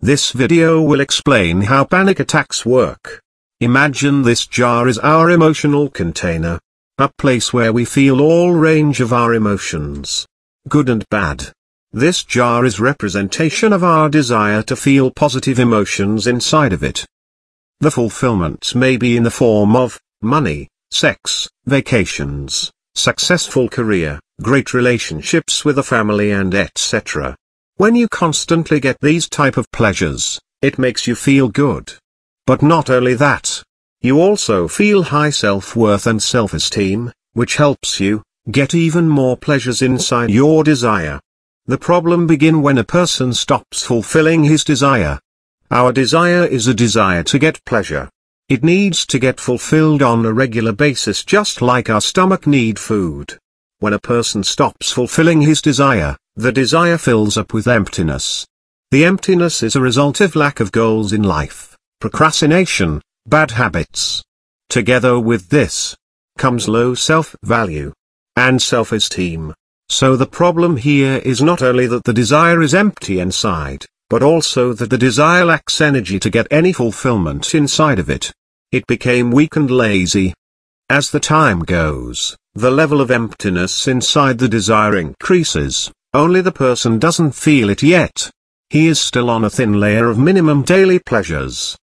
This video will explain how panic attacks work. Imagine this jar is our emotional container. A place where we feel all range of our emotions, good and bad. This jar is representation of our desire to feel positive emotions inside of it. The fulfillment may be in the form of money, sex, vacations, successful career, great relationships with a family and etc. When you constantly get these type of pleasures, it makes you feel good. But not only that. You also feel high self-worth and self-esteem, which helps you get even more pleasures inside your desire. The problem begins when a person stops fulfilling his desire. Our desire is a desire to get pleasure. It needs to get fulfilled on a regular basis, just like our stomach needs food. When a person stops fulfilling his desire, the desire fills up with emptiness. The emptiness is a result of lack of goals in life, procrastination, bad habits. Together with this comes low self-value and self-esteem. So the problem here is not only that the desire is empty inside, but also that the desire lacks energy to get any fulfillment inside of it. It became weak and lazy. As the time goes, the level of emptiness inside the desire increases, only the person doesn't feel it yet. He is still on a thin layer of minimum daily pleasures.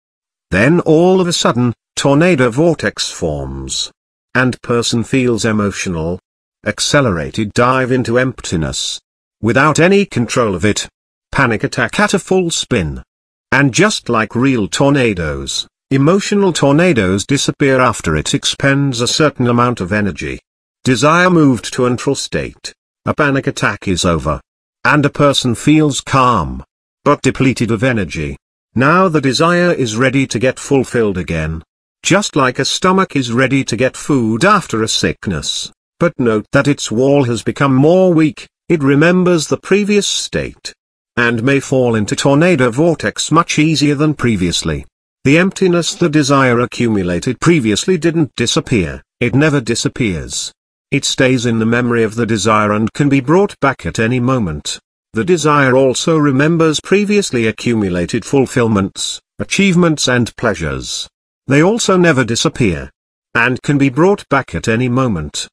Then all of a sudden, tornado vortex forms. And person feels emotional. Accelerated dive into emptiness. Without any control of it. Panic attack at a full spin. And just like real tornadoes, emotional tornadoes disappear after it expends a certain amount of energy. Desire moved to a neutral state. A panic attack is over. And a person feels calm, but depleted of energy. Now the desire is ready to get fulfilled again. Just like a stomach is ready to get food after a sickness. But note that its wall has become more weak, it remembers the previous state. And may fall into tornado vortex much easier than previously. The emptiness the desire accumulated previously didn't disappear, it never disappears. It stays in the memory of the desire and can be brought back at any moment. The desire also remembers previously accumulated fulfillments, achievements and pleasures. They also never disappear. And can be brought back at any moment.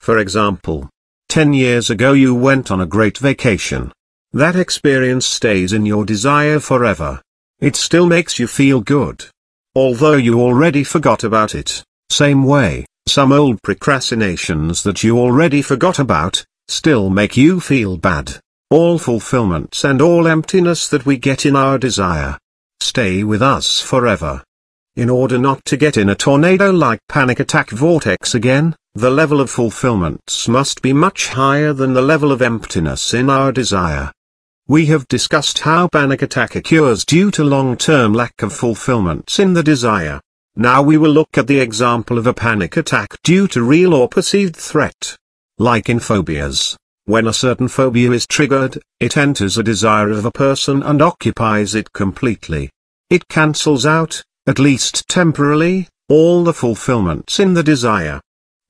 For example, 10 years ago you went on a great vacation. That experience stays in your desire forever. It still makes you feel good. Although you already forgot about it. Same way, some old procrastinations that you already forgot about, still make you feel bad. All fulfillments and all emptiness that we get in our desire stay with us forever. In order not to get in a tornado-like panic attack vortex again, the level of fulfillments must be much higher than the level of emptiness in our desire. We have discussed how panic attack occurs due to long-term lack of fulfillments in the desire. Now we will look at the example of a panic attack due to real or perceived threat. Like in phobias. When a certain phobia is triggered, it enters a desire of a person and occupies it completely. It cancels out, at least temporarily, all the fulfillments in the desire.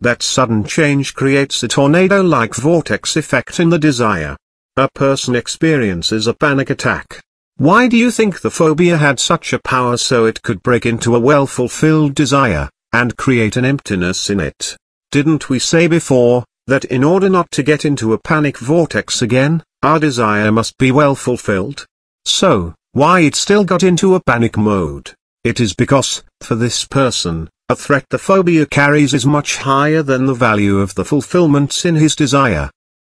That sudden change creates a tornado-like vortex effect in the desire. A person experiences a panic attack. Why do you think the phobia had such a power so it could break into a well-fulfilled desire, and create an emptiness in it? Didn't we say before, that in order not to get into a panic vortex again, our desire must be well fulfilled? So, why it still got into a panic mode? It is because, for this person, a threat the phobia carries is much higher than the value of the fulfillments in his desire.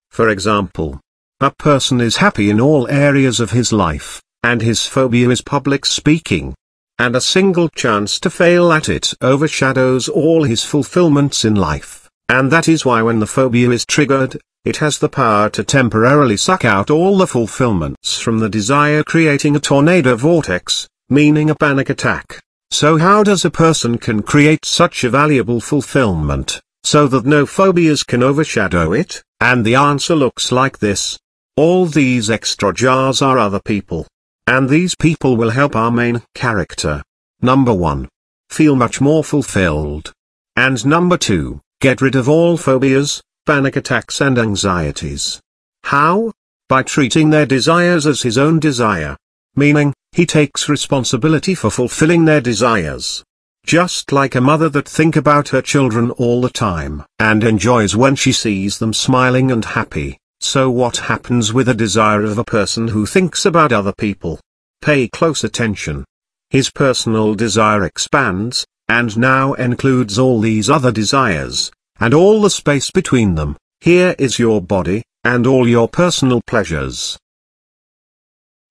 For example, a person is happy in all areas of his life, and his phobia is public speaking. And a single chance to fail at it overshadows all his fulfillments in life. And that is why when the phobia is triggered, it has the power to temporarily suck out all the fulfillments from the desire, creating a tornado vortex, meaning a panic attack. So how does a person can create such a valuable fulfillment, so that no phobias can overshadow it? And the answer looks like this. All these extra jars are other people. And these people will help our main character. Number 1. Feel much more fulfilled. And number 2. Get rid of all phobias, panic attacks and anxieties. How? By treating their desires as his own desire. meaning, he takes responsibility for fulfilling their desires. Just like a mother that thinks about her children all the time and enjoys when she sees them smiling and happy, so what happens with the desire of a person who thinks about other people? Pay close attention. His personal desire expands, and now includes all these other desires, and all the space between them. Here is your body, and all your personal pleasures.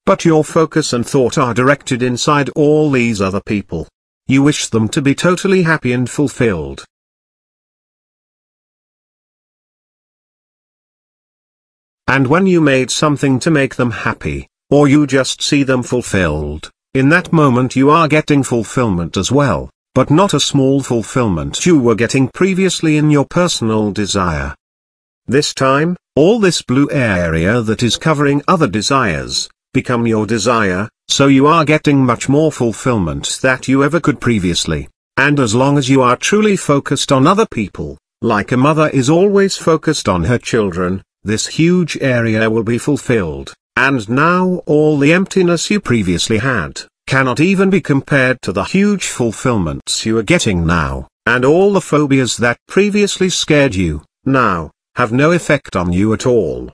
But your focus and thought are directed inside all these other people. You wish them to be totally happy and fulfilled. And when you made something to make them happy, or you just see them fulfilled, in that moment you are getting fulfillment as well, but not a small fulfillment you were getting previously in your personal desire. This time, all this blue area that is covering other desires, become your desire, so you are getting much more fulfillment that you ever could previously. And as long as you are truly focused on other people, like a mother is always focused on her children, this huge area will be fulfilled, and now all the emptiness you previously had, cannot even be compared to the huge fulfillments you are getting now, and all the phobias that previously scared you, now, have no effect on you at all.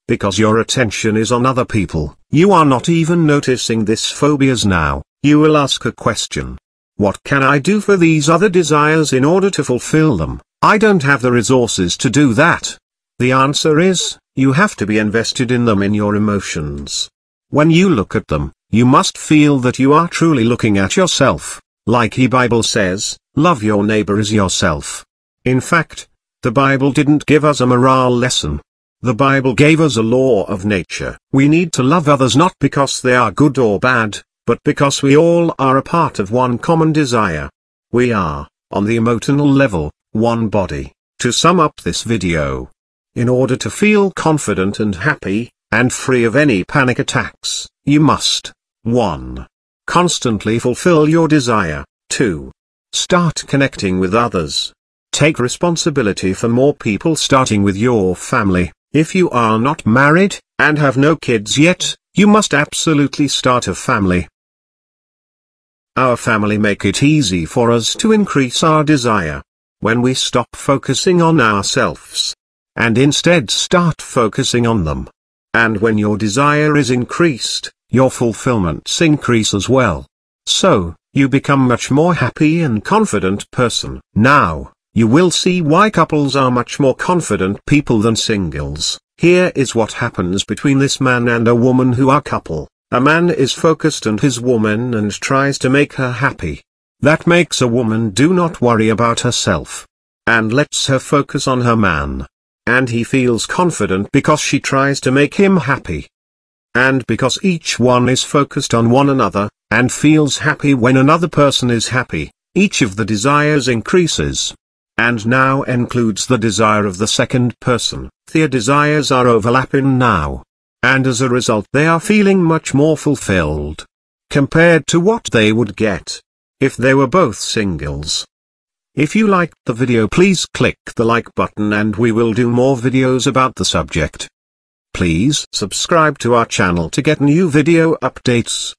Because your attention is on other people, you are not even noticing these phobias now. You will ask a question. What can I do for these other desires in order to fulfill them? I don't have the resources to do that. The answer is, you have to be invested in them in your emotions. When you look at them, you must feel that you are truly looking at yourself. Like the Bible says, love your neighbor as yourself. In fact, the Bible didn't give us a morale lesson. The Bible gave us a law of nature. We need to love others not because they are good or bad, but because we all are a part of one common desire. We are, on the emotional level, one body. To sum up this video, in order to feel confident and happy, and free of any panic attacks, you must 1. Constantly fulfill your desire. 2. Start connecting with others. Take responsibility for more people starting with your family. If you are not married, and have no kids yet, you must absolutely start a family. Our family make it easy for us to increase our desire. When we stop focusing on ourselves, and instead start focusing on them. And when your desire is increased, your fulfillments increase as well. So, you become much more happy and confident person. Now, you will see why couples are much more confident people than singles. Here is what happens between this man and a woman who are couple. A man is focused on his woman and tries to make her happy. That makes a woman do not worry about herself, and lets her focus on her man. And he feels confident because she tries to make him happy. And because each one is focused on one another, and feels happy when another person is happy, each of the desires increases. And now includes the desire of the second person. Their desires are overlapping now. And as a result they are feeling much more fulfilled, compared to what they would get if they were both singles. If you liked the video, please click the like button and we will do more videos about the subject. Please subscribe to our channel to get new video updates.